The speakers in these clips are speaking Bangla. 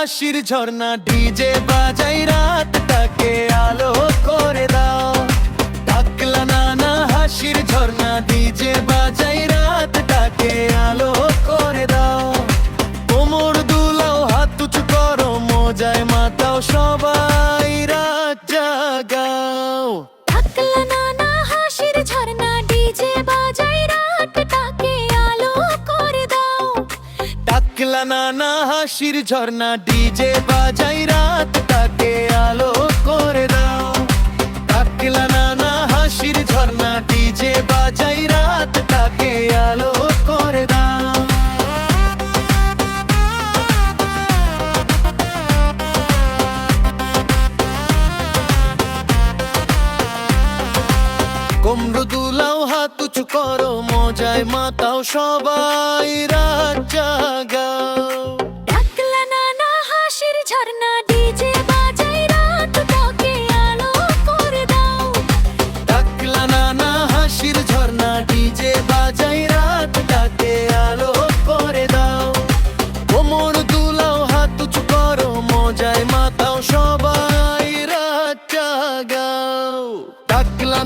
হাসির ঝর্ণা ডিজে বাজাই রাতটাকে আলো করে দাও। টাকলা নানা হাসির ঝর্ণা ডিজে বাজাই রাতটাকে আলো করে দাও। কোমর দুলাও হাত উঁচু করো মজায় মাতাও সবাই রাত জাগাও। টাকলা নানা হাসির ঝর্ণা ডিজে বাজাই রাতটাকে আলো করে দাও। টাকলা নানা হাসির ঝর্ণা ডিজে বাজাই রাতটাকে আলো করে দাও। টাকলা নানা হাসির ঝর্ণা ডিজে বাজাই রাতটাকে আলো করে দাও। কোমর দুলাও হাত উঁচু করো মজায় মাতাও সবাই রাত জাগাও। টাকলা নানা হাসির ঝর্ণা ডিজে বাজাই রাতটাকে আলো করে দাও। টাকলা নানা হাসির ঝর্ণা ডিজে বাজাই রাতটাকে আলো করে দাও। কোমর দুলাও হাত উঁচু করো মজায় মাতাও সবাই রাত জাগাও। টাকলা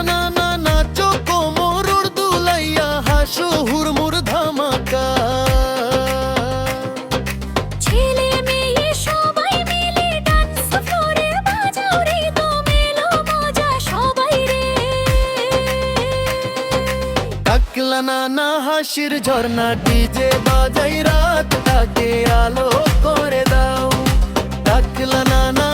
নানা নাচো কোমর দুলাইয়া হাসো হুড়মুড় ধামাকা। ছেলে মেয়ে সবাই মিলে ডান্স ফ্লোরে বাজাও রিদম এলো মজা সবাই রে। টাকলা নানা হাসির ঝর্ণা ডিজে বাজাই রাতটাকে আলো করে দাও। টাকলা নানা